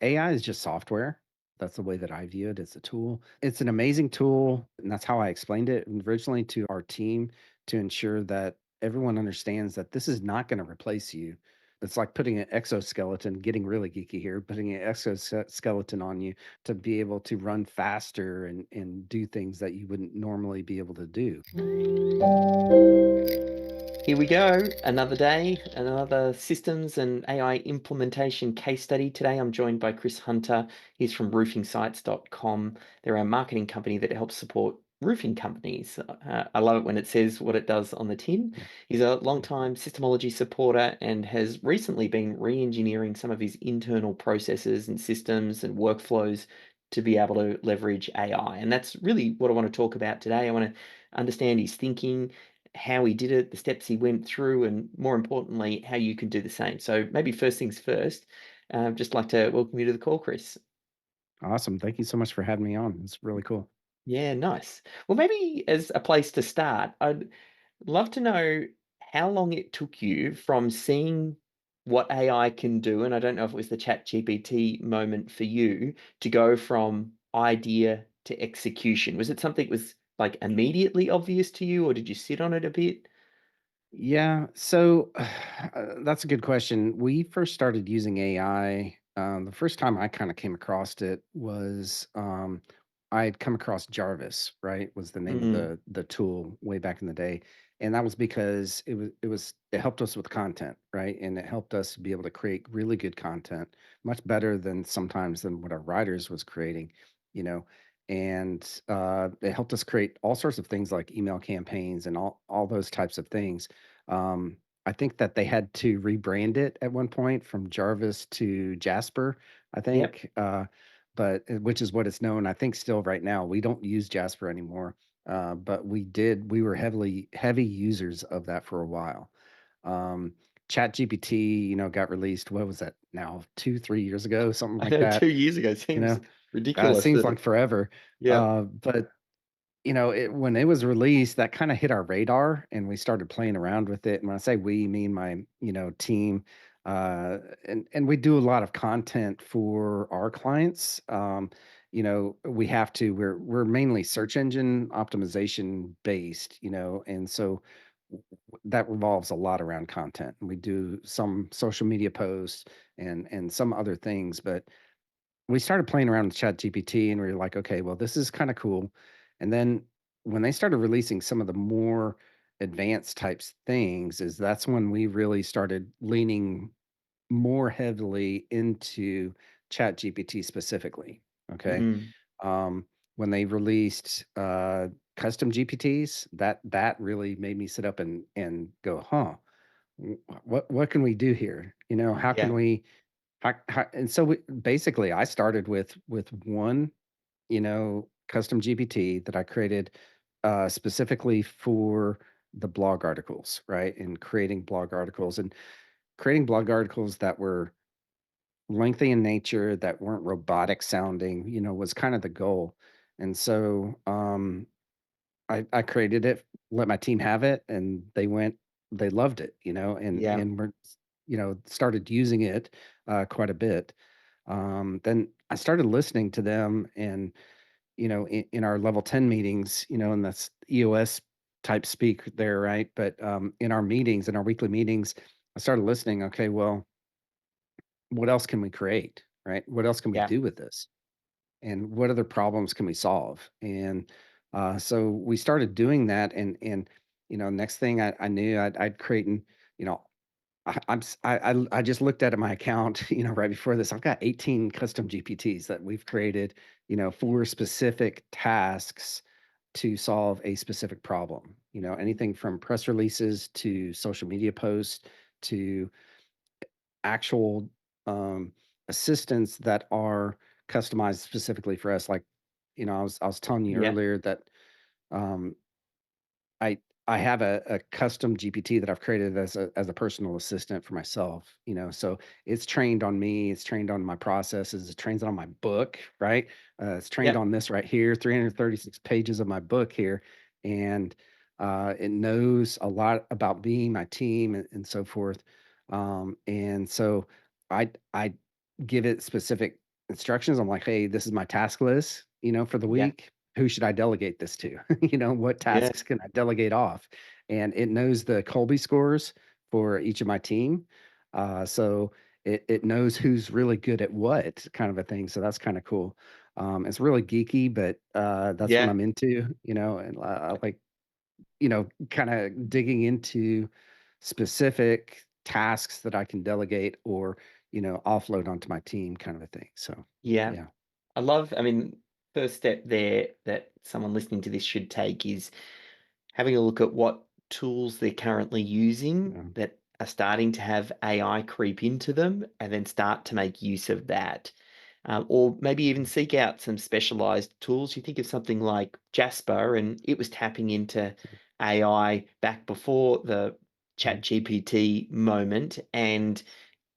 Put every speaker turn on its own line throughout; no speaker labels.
AI is just software. That's the way that I view it. It's a tool. It's an amazing tool, and that's how I explained it originally to our team to ensure that everyone understands that this is not going to replace you. It's like putting an exoskeleton, getting really geeky here, putting an exoskeleton on you to be able to run faster and do things that you wouldn't normally be able to do.
Here we go, another day, another systems and AI implementation case study. Today I'm joined by Chris Hunter. He's from roofingsites.com. They're a marketing company that helps support roofing companies. I love it when it says what it does on the tin.
Yeah.
He's a
Yeah.
long-time systemology supporter and has recently been re-engineering some of his internal processes and systems and workflows to be able to leverage AI. And that's really what I want to talk about today. I want to understand his thinking, how he did it, the steps he went through, and more importantly, how you can do the same. So maybe first things first, just like to welcome you to the call, Chris.
Awesome. Thank you so much for having me on. It's really cool.
Yeah, nice. Well, maybe as a place to start, I'd love to know how long it took you from seeing what AI can do, and I don't know if it was the Chat GPT moment for you, to go from idea to execution. Was it something that was like immediately obvious to you, or did you sit on it a bit?
Yeah, so that's a good question. We first started using AI. The first time I kind of came across it was I had come across Jarvis, right? Was the name of
Mm,
the tool way back in the day, and that was because it helped us with content, right? And it helped us be able to create really good content, much better than sometimes than what our writers was creating, you know and it helped us create all sorts of things like email campaigns and all those types of things. I think that they had to rebrand it at one point from Jarvis to Jasper, I
yep.
think, but which is what it's known. I think still right now we don't use Jasper anymore, but we did. We were heavy users of that for a while. Um, Chat GPT, got released. What was that now? 2, 3 years ago, something
I
like
know
that.
2 years ago
You
seems
know, God, it
ridiculous
seems
that
like
it.
forever.
Yep.
But when it was released, that kinda hit our radar, and we started playing around with it, and when I say we, me and my, team, and we do a lot of content for our clients. We have to we're mainly search engine optimization based, and so that revolves a lot around content, and we do some social media posts and some other things, but we started playing around with ChatGPT and we were like, okay, well, this is kind of cool. And then when they started releasing some of the more advanced types things, is that's when we really started leaning more heavily into ChatGPT specifically. Okay.
Mhm.
When they released custom GPTs, that really made me sit up and go, huh, what can we do here? How can
Yeah.
we and so basically, I started with one, custom GPT that I created specifically for the blog articles, right? And creating blog articles that were lengthy in nature, that weren't robotic sounding, was kind of the goal. And so I created it, let my team have it, and they loved it,
Yeah.
and we're, started using it quite a bit. Then I started listening to them and, in our level 10 meetings, and that's EOS type speak there, right? But in our meetings, in our weekly meetings, I started listening. Okay, well, what else can we create, right? What else can we
Yeah.
do with this? And what other problems can we solve? And so we started doing that. And next thing I knew, I'd creating, you know, I just looked at my account, right before this. I've got 18 custom GPTs that we've created, for specific tasks to solve a specific problem. Anything from press releases to social media posts to actual assistants that are customized specifically for us. Like, I was telling you
Yeah.
earlier that um, I I have a custom GPT that I've created as a personal assistant for myself, so it's trained on me, it's trained on my processes, it's trained on my book, right? It's trained
Yeah.
on this right here, 336 pages of my book here, and it knows a lot about me, my team, and so forth. And so I give it specific. instructions. I'm like, "Hey, this is my task list, for the
Yeah.
week. Who should I delegate this to?" What
Yeah.
tasks can I delegate off? And it knows the Colby scores for each of my team. So it knows who's really good at what kind of a thing. So that's kind of cool. It's really geeky, but that's what
Yeah.
I'm into, and I like, kind of digging into specific tasks that I can delegate or, offload onto my team kind of a thing. So,
Yeah.
yeah.
I mean, first step there that someone listening to this should take is having a look at what tools they're currently using
Yeah.
that are starting to have AI creep into them and then start to make use of that. Or maybe even seek out some specialized tools. You think of something like Jasper, and it was tapping into AI back before the
Mhm.
Chat GPT moment, and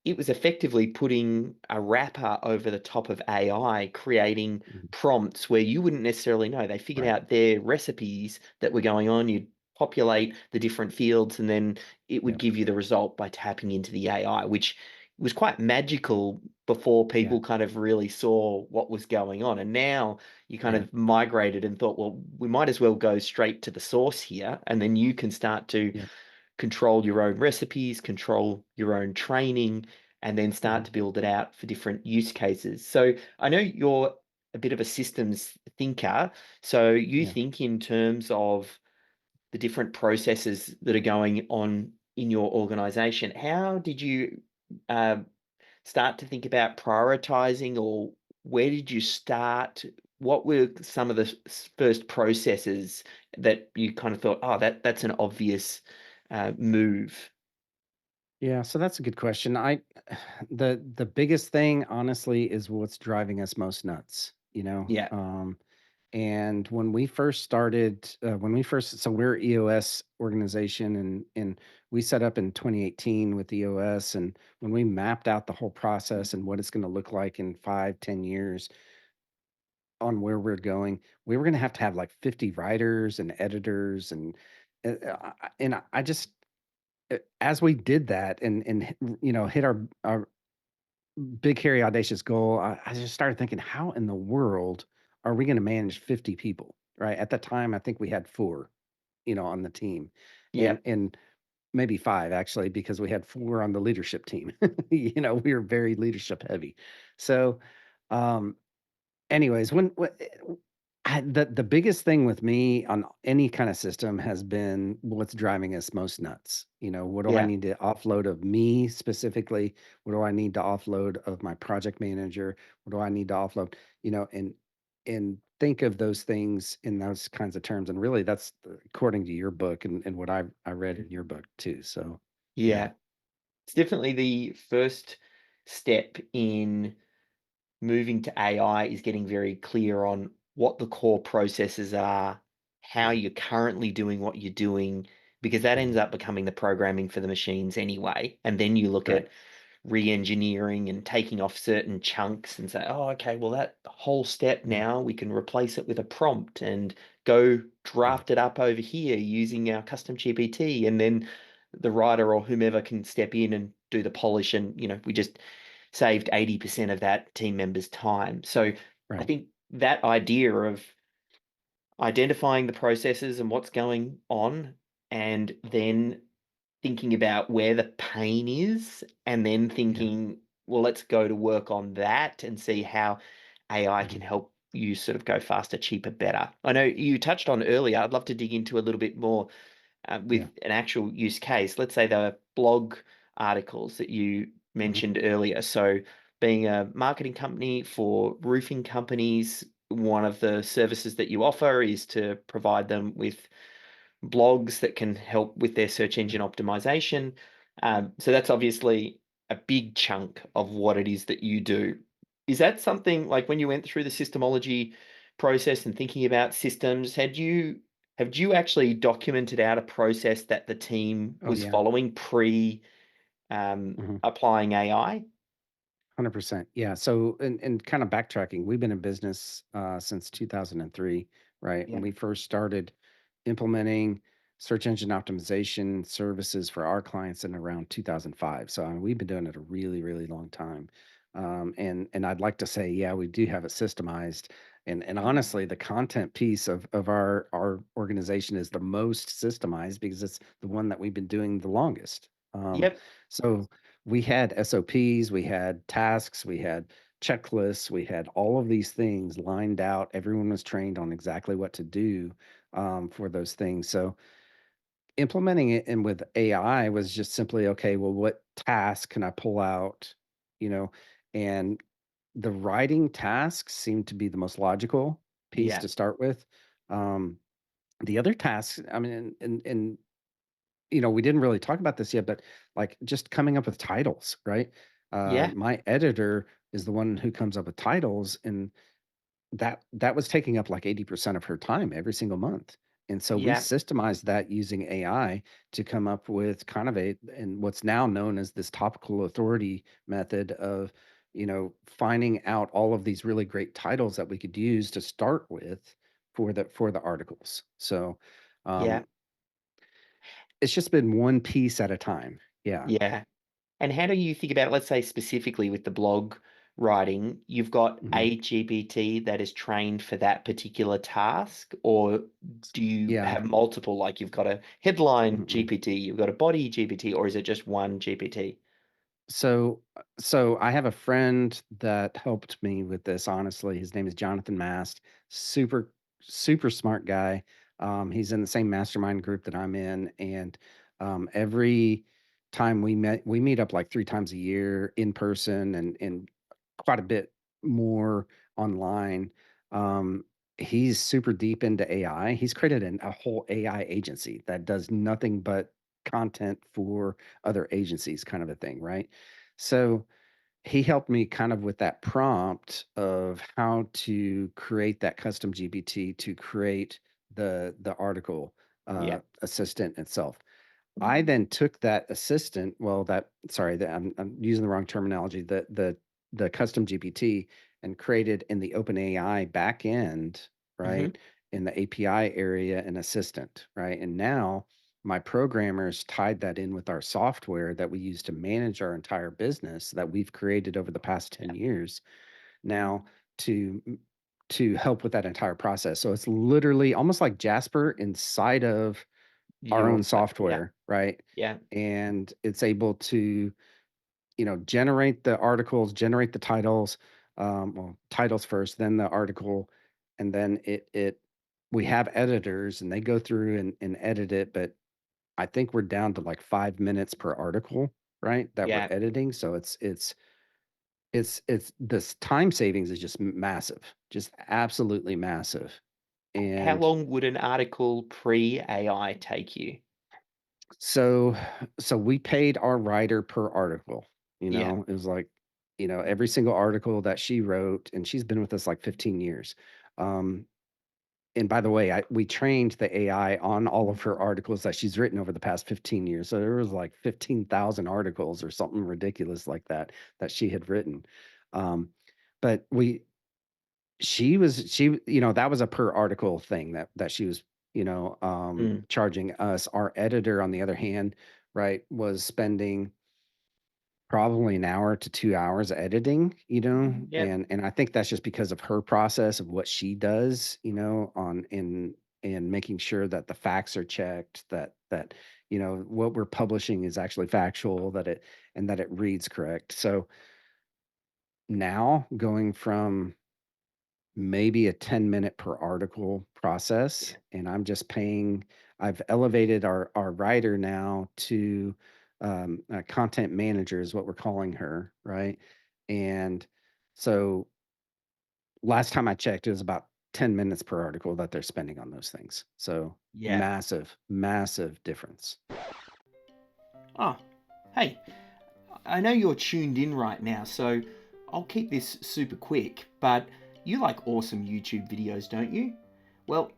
it was effectively putting a wrapper over the top of AI, creating
Mhm.
prompts where you wouldn't necessarily know. They figured
Right.
out their recipes that were going on. You'd populate the different fields, and then it would
Yep.
give you the result by tapping into the AI, which was quite magical before
Yeah.
people kind of really saw what was going on. And now you kind
Yeah.
of migrated and thought, well, we might as well go straight to the source here, and then you can start to
Yep.
control your own recipes, control your own training, and then start
Mhm.
to build it out for different use cases. So I know you're a bit of a systems thinker. So you
Yeah.
think in terms of the different processes that are going on in your organization. How did you uh, start to think about prioritizing, or where did you start? What were some of the first processes that you kind of thought, oh, that's an obvious move?
Yeah, so that's a good question. The biggest thing honestly is what's driving us most nuts,
Yeah.
and when we first so we're EOS organization, and we set up in 2018 with EOS. And when we mapped out the whole process and what it's going to look like in 5, 10 years on where we're going, we were going to have like 50 writers and editors, and I just as we did that and hit our big hairy audacious goal, I just started thinking, how in the world are we going to manage 50 people? Right at that time, I think we had four, on the team,
Yeah.
and maybe five actually, because we had four on the leadership team. We were very leadership heavy. So, um, anyways, the biggest thing with me on any kind of system has been what's driving us most nuts. What do I
Yeah.
need to offload of me specifically? What do I need to offload of my project manager? What do I need to offload? And think of those things in those kinds of terms. And really, that's according to your book and what I read in your book too. So, yeah,
Yeah. It's definitely the first step in moving to AI is getting very clear on what the core processes are, how
yeah,
you're currently doing what you're doing, because that ends
mhm,
up becoming the programming for the machines anyway. And then you look
right,
at re-engineering and taking off certain chunks and say, oh, okay, well, that whole step
mhm,
now we can replace it with a prompt and go
right,
draft it up over here using our custom GPT. And then the writer or whomever can step in and do the polish. And, we just saved 80% of that team member's time. So I
right,
think that idea of identifying the processes and what's going on, and then thinking about where the pain is, and then
yeah,
thinking, well, let's go to work on that and see how AI can
mhm,
help you sort of go faster, cheaper, better. I know you touched on earlier. I'd love to dig into a little bit more with
yeah,
an actual use case. Let's say the blog articles that you
mhm,
mentioned earlier. So, being a marketing company for roofing companies, one of the services that you offer is to provide them with blogs that can help with their search
yeah,
engine optimization. So that's obviously a big chunk of what it is that you do. Is that something like when you went through the systemology process and thinking about systems, had you actually documented out a process that the team
oh
was
yeah.
following pre
Mhm.
applying AI?
100%. Yeah. So, and kind of backtracking, we've been in business since 2003, right?
Yeah.
And we first started implementing search engine optimization services for our clients in around 2005. So, I mean, we've been doing it a really, really long time. And I'd like to say, yeah, we do have it systemized. And honestly, the content piece of our organization is the most systemized because it's the one that we've been doing the longest.
Yep.
So we had SOPs, we had tasks, we had checklists, we had all of these things lined out. Everyone was trained on exactly what to do for those things. So implementing it in with AI was just simply, okay, well, what task can I pull out, you know? And the writing tasks seemed to be the most logical piece
Yeah.
to start with. Um, the other tasks, I mean, and we didn't really talk about this yet, but like just coming up with titles, right?
Yeah.
My editor is the one who comes up with titles, and that was taking up like 80% of her time every single month. And so we
Yeah.
systemized that using AI to come up with kind of a and what's now known as this topical authority method of, finding out all of these really great titles that we could use to start with for the articles. So
Yeah.
um it's just been one piece at a time. Yeah.
Yeah. And how do you think about it? Let's say specifically with the blog writing, you've got
Mhm.
a GPT that is trained for that particular task, or do you
Yeah.
have multiple? Like you've got a headline
Mm-mm.
GPT, you've got a body GPT, or is it just one GPT?
So I have a friend that helped me with this, honestly. His name is Jonathan Mast. Super, super smart guy. He's in the same mastermind group that I'm in, and every time we meet up like 3 times a year in person, and quite a bit more online. He's super deep into AI. He's created a whole AI agency that does nothing but content for other agencies, kind of a thing, right? So he helped me kind of with that prompt of how to create that custom GPT to create the article
Yeah.
assistant itself. I then took that assistant, well, that sorry, that I'm using the wrong terminology, the custom GPT, and created in the OpenAI backend,
Hmm.
right, in the API area, an assistant, right? And now my programmers tied that in with our software that we use to manage our entire business that we've created over the past 10
Yeah.
years now to to help with that entire process. So it's literally almost like Jasper inside of our
Your
own
own yeah.
software, right?
Yeah.
And it's able to, generate the articles, generate the titles, well, titles first, then the article, and then we have editors and they go through and edit it, but I think we're down to like 5 minutes per article, right? That we're
Yeah.
editing. So it's this time savings is just massive, just absolutely massive.
How
And
long would an article pre-AI take you?
So so we paid our writer per article,
Yeah.
it was like, every single article that she wrote, and she's been with us like 15 years. Um, and by the way, we trained the AI on all of her articles that she's written over the past 15 years. So there was like 15,000 articles or something ridiculous like that that she had written. Um, but that was a per article thing that she was,
Mm.
charging us. Our editor, on the other hand, right, was spending probably an hour to 2 hours editing,
Yep.
and I think that's just because of her process of what she does, on in making sure that the facts are checked, that what we're publishing is actually factual, that it reads correct. So now going from maybe a 10-minute per article process,
Yeah.
and I've elevated our writer now to, a content manager is what we're calling her, right? And so last time I checked, it was about 10 minutes per article that they're spending on those things. So
Yeah.
massive, massive difference.
Oh, hey, I know you're tuned in right now, so I'll keep this super quick, but you like awesome YouTube videos, don't you? Well,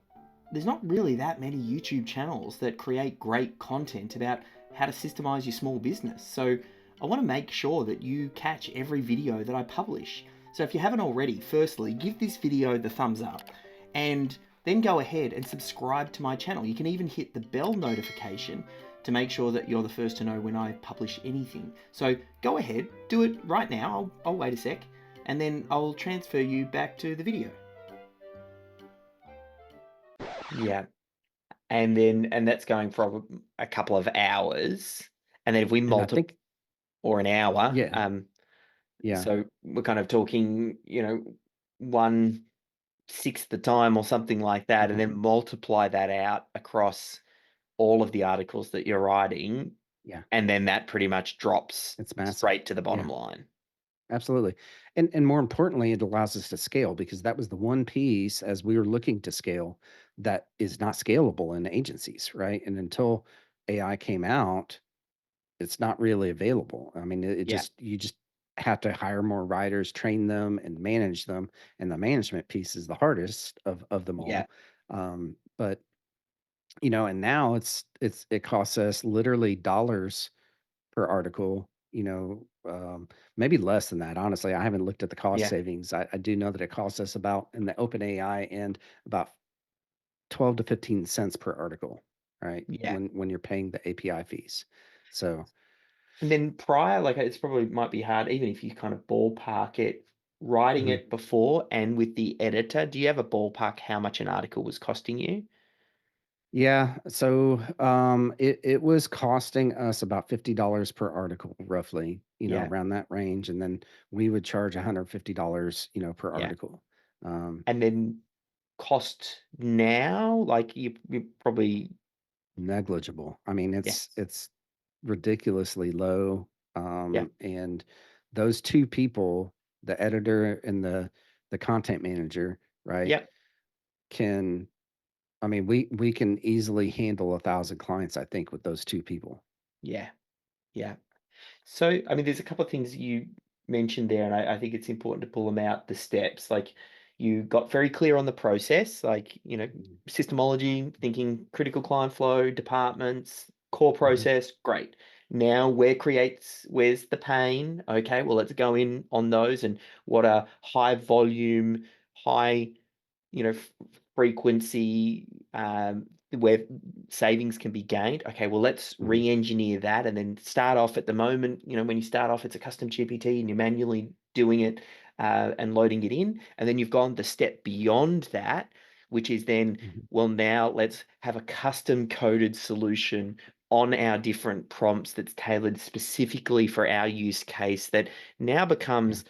there's not really that many YouTube channels that create great content about how to systemize your small business. So I want to make sure that you catch every video that I publish. So if you haven't already, firstly, give this video the thumbs up and then go ahead and subscribe to my channel. You can even hit the bell notification to make sure that you're the first to know when I publish anything. So go ahead, do it right now. I'll wait a sec, and then I'll transfer you back to the video. Yeah, and that's going for a couple of hours, and then if we
And I
multiply,
think
or an hour,
yeah, yeah,
so we're kind of talking, 1/6 the time or something like that, and
mhm,
then multiply that out across all of the articles that you're writing,
yeah,
and then that pretty much drops
it's massive.
straight to the
Yeah,
bottom line.
absolutely. And more importantly, it allows us to scale because that was the one piece as we were looking to scale that is not scalable in agencies, right? And until AI came out, it's not really available. I mean, it
Yeah,
just you just have to hire more writers, train them, and manage them, and the management piece is the hardest of them
yeah,
all. But and now it costs us literally dollars per article. Maybe less than that. Honestly, I haven't looked at the cost
yeah,
savings. I do know that it costs us about in the open AI and about 12 to 15 cents per article, right?
yeah.
When you're paying the API fees. So
And then prior, like, it's probably might be hard, even if you kind of ballpark it, writing
mhm.
it before and with the editor, do you have a ballpark how much an article was costing you?
Yeah, so it was costing us about $50 per article, roughly,
Yeah,
around that range, and then we would charge $150, per
yeah.
article. Um,
And then cost now, like, you probably,
Negligible. I mean,
yeah,
it's ridiculously low.
yeah,
And those two people, the editor and the content manager, right,
yeah,
can I mean, we can easily handle 1,000 clients, I think, with those two people.
yeah, yeah. So, I mean, there's a couple of things you mentioned there, and I think it's important to pull them out, the steps. Like, you got very clear on the process, like,
Mhm,
systemology, thinking critical client flow, departments, core
mhm,
process, great. Now, where's the pain? Okay, well, let's go in on those, and what are high volume, high frequency, where savings can be gained. Okay, well, let's
mhm,
re-engineer that and then start off at the moment. When you start off, it's a custom GPT and you're manually doing it and loading it in. And then you've gone the step beyond that, which is then,
mhm.
well, now let's have a custom coded solution on our different prompts that's tailored specifically for our use case that now
Yeah.
becomes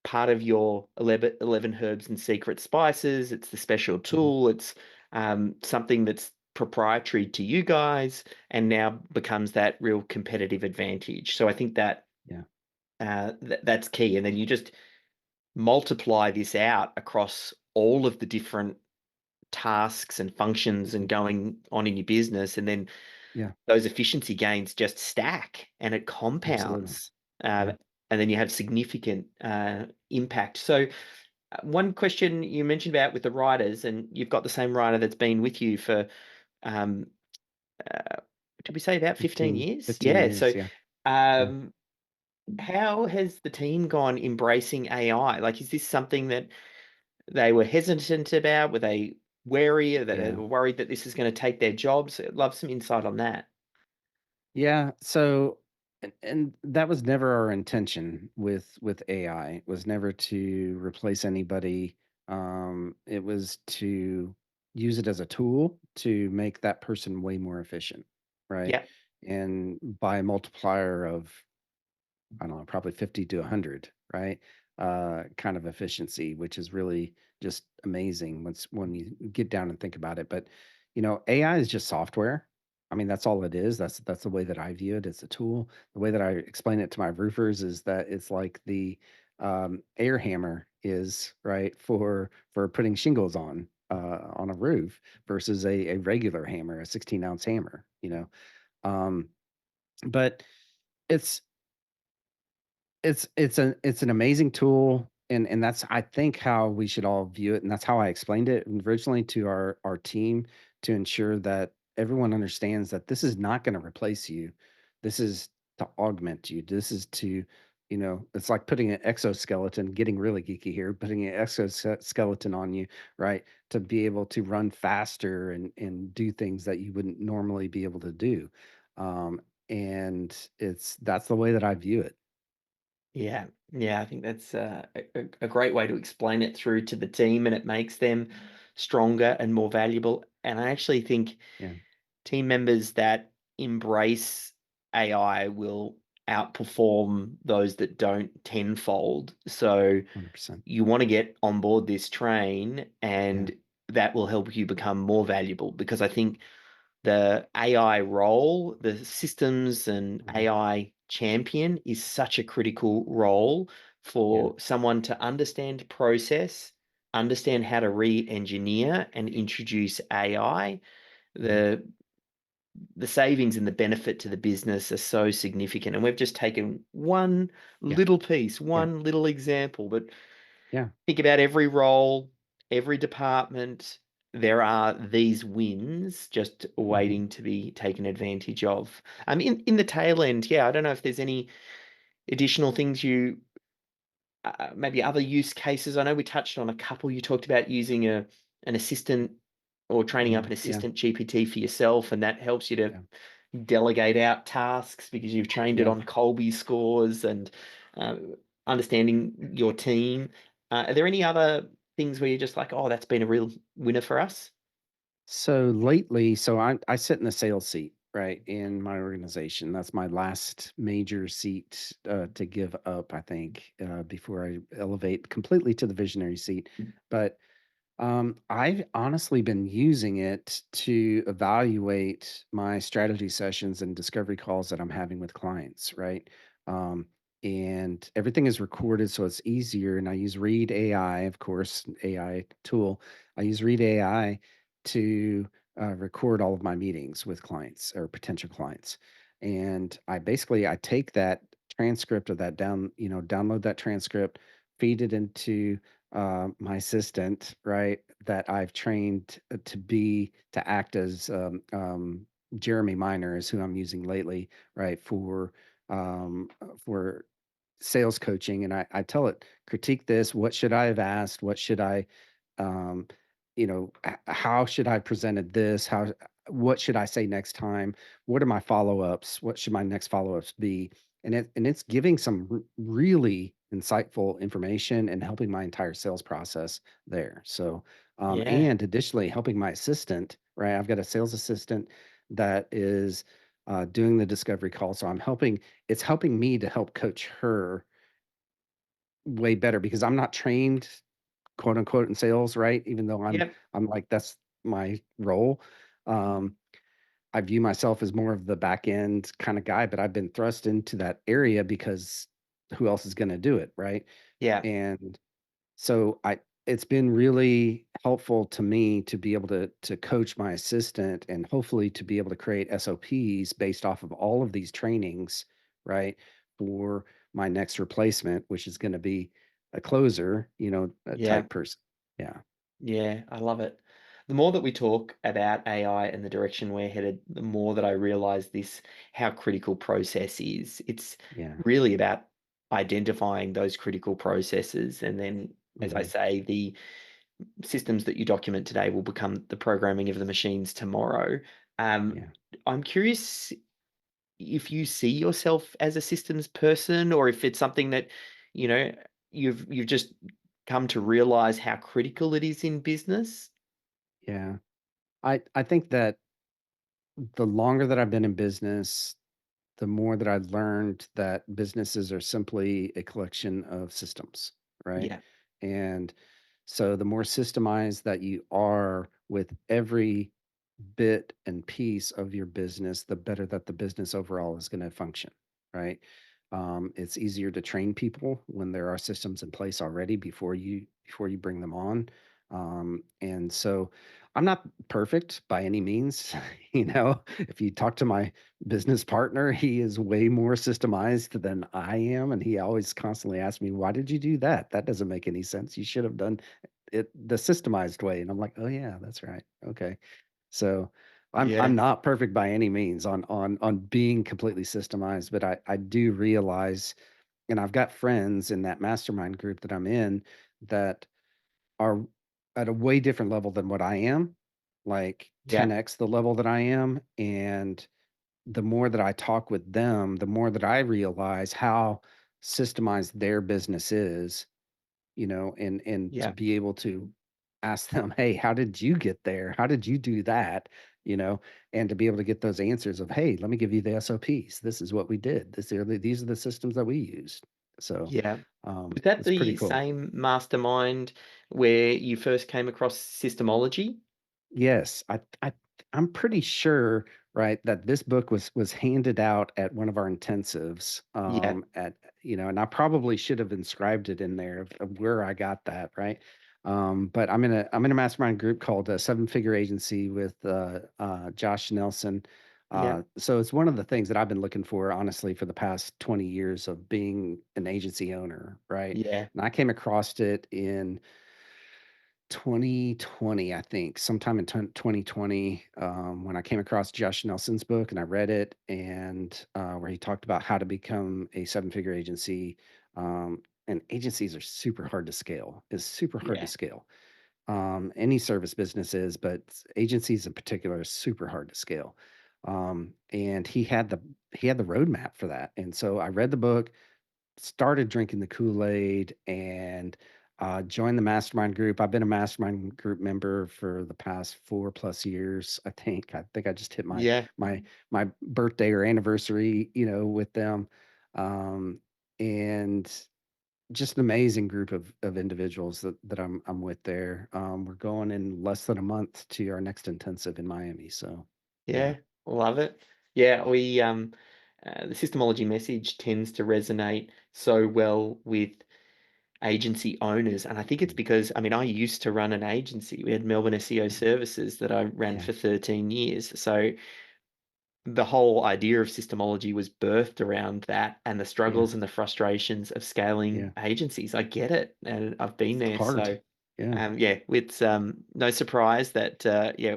part of your 11 herbs and secret spices. It's the special
Mhm.
tool. It's something that's proprietary to you guys and now becomes that real competitive advantage. So I think that
Yeah.
that's key. And then you just multiply this out across all of the different tasks and functions
Mhm.
and going on in your business. And then
Yeah.
those efficiency gains just stack and it
Absolutely.
compounds. Uh,
Yeah.
and then you have significant impact. So, one question you mentioned about with the writers, and you've got the same writer that's been with you for, um, uh, did we say about 15
15,
years?
15
Yeah.
years.
So,
Yeah. Yeah.
um, how has the team gone embracing AI? Like, is this something that they were hesitant about? Were they wary, or that they
Yeah.
were worried that this is going to take their jobs? I'd love some insight on that.
Yeah, so and that was never our intention with AI. It was never to replace anybody. It was to use it as a tool to make that person way more efficient, right?
Yeah.
And by a multiplier of I don't know, probably 50 to 100, right? Kind of efficiency, which is really just amazing when you get down and think about it. But AI is just software. I mean, that's all it is. That's the way that I view it. It's a tool. The way that I explain it to my roofers is that it's like the air hammer is right for putting shingles on a roof versus a regular hammer, a 16-ounce hammer. Um, but it's it's an amazing tool, and that's I think how we should all view it, and that's how I explained it originally to our team to ensure that everyone understands that this is not gonna replace you. This is to augment you. This is to, it's like putting an exoskeleton, getting really geeky here, putting an exoskeleton on you, right? To be able to run faster and do things that you wouldn't normally be able to do. Um, and that's the way that I view it.
Yeah, yeah, I think that's a great way to explain it through to the team, and it makes them stronger and more valuable. And I actually think
Yeah,
team members that embrace AI will outperform those that don't tenfold. So
100%.
you want to get on board this train,
Yeah.
and that will help you become more valuable because I think the AI role, the systems and
Mhm.
AI champion is such a critical role
Yeah.
for someone to understand process, understand how to re-engineer and introduce AI.
Mhm.
The savings and the benefit to the business are so significant. And we've just taken one
Yeah.
little piece,
Yeah.
one little example, but
Yeah.
think about every role, every department. There are these wins just
Mhm.
waiting to be taken advantage of. In the tail end, yeah, I don't know if there's any additional things you maybe other use cases. I know we touched on a couple. You talked about using an assistant or training up
Mhm.
an
Yeah.
assistant GPT for yourself, and that helps you to
Yeah.
delegate out tasks because you've trained it
Yep.
on Colby scores and uh, understanding your team. Are there any other things where you're just like, oh, that's been a real winner for us?
So lately, I sit in the sales seat, right, in my organization. That's my last major seat to give up, I think, before I elevate completely to the visionary seat. But I've honestly been using it to evaluate my strategy sessions and discovery calls that I'm having with clients, right? Um, and everything is recorded, so it's easier. And I use Read AI, of course, AI tool. I use Read AI to record all of my meetings with clients or potential clients. And I take that transcript of that download that transcript, feed it into my assistant, right, that I've trained to act as Jeremy Minor is who I'm using lately, right, for sales coaching. And I tell it, critique this. What should I have asked? What should I, um, how should I presented this? What should I say next time? What are my follow ups? What should my next follow ups be? And it's giving some really insightful information and helping my entire sales process there. So,
Yeah,
and additionally, helping my assistant. Right, I've got a sales assistant that is doing the discovery call. So I'm helping. It's helping me to help coach her way better because I'm not trained, quote unquote, in sales. Right, even though
yep,
I'm like that's my role. Um, I view myself as more of the back end kind of guy, but I've been thrust into that area because who else is going to do it, right?
yeah,
And so it's been really helpful to me to be able to coach my assistant and hopefully to be able to create SOPs based off of all of these trainings, right? For my next replacement, which is going to be a closer, a
yeah.
type person. Yeah.
Yeah, I love it. The more that we talk about AI and the direction we're headed, the more that I realize this how critical process is. It's
Yeah.
really about identifying those critical processes. And then, as I
Hmm.
say, the systems that you document today will become the programming of the machines tomorrow. Um,
Yeah.
I'm curious if you see yourself as a systems person or if it's something that, you know, you've just come to realize how critical it is in business.
Yeah. I think that the longer that I've been in business, the more that I learned that businesses are simply a collection of systems, right?
Yeah,
And so the more systemized that you are with every bit and piece of your business, the better that the business overall is going to function, right? It's easier to train people when there are systems in place already before you bring them on. And so I'm not perfect by any means. If you talk to my business partner, he is way more systemized than I am, and he always constantly asks me, "Why did you do that? That doesn't make any sense. You should have done it the systemized way." And I'm like, "Oh yeah, that's right. Okay." So I'm
yeah,
not perfect by any means on being completely systemized, but I do realize, and I've got friends in that mastermind group that I'm in that are at a way different level than what I am, like
yeah,
10x the level that I am, and the more that I talk with them, the more that I realize how systemized their business is, and to
Yeah.
be able to ask them, "Hey, how did you get there? How did you do that?" You know, and to be able to get those answers of, "Hey, let me give you the SOPs. This is what we did. These are the systems that we used." So,
Yeah. Was that
it's pretty
the
cool.
same mastermind where you first came across systemology?
Yes, I'm pretty sure, right, that this book was handed out at one of our intensives,
Yeah.
and I probably should have inscribed it in there of where I got that, right? But I'm in a mastermind group called Seven Figure Agency with Josh Nelson.
Yeah.
So it's one of the things that I've been looking for, honestly, for the past 20 years of being an agency owner, right?
Yeah.
And I came across it in 2020, I think, sometime in 2020, when I came across Josh Nelson's book and I read it, and where he talked about how to become a seven-figure agency. And agencies are super hard to scale. It's super hard to
Yeah.
scale. Any service business is, but agencies in particular are super hard to scale. And he had the roadmap for that. And so I read the book, started drinking the Kool-Aid, and joined the mastermind group. I've been a mastermind group member for the past 4 plus years, I think. I think I just hit my
Yeah.
my my birthday or anniversary, with them. Um, and just an amazing group of individuals that I'm with there. We're going in less than a month to our next intensive in Miami. So yeah.
Yeah. Love it. Yeah, the systemology message tends to resonate so well with agency owners, and I think it's
Mm.
because, I mean, I used to run an agency. We had Melbourne SEO Services that I ran
Yeah.
for 13 years, so the whole idea of systemology was birthed around that and the
Yeah.
struggles and the frustrations of scaling
Yeah.
agencies. I get it, and I've been there.
Hard.
So,
Yeah.
yeah, it's no surprise that yeah,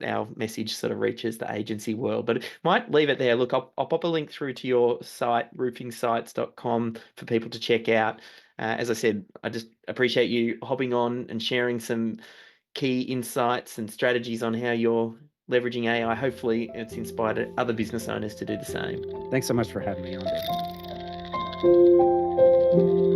our message sort of reaches the agency world. But might leave it there. Look, I'll pop a link through to your site, roofingsites.com, for people to check out. As I said, I just appreciate you hopping on and sharing some key insights and strategies on how you're leveraging AI. Hopefully, it's inspired other business owners to do the same.
Thanks so much for having me on, David.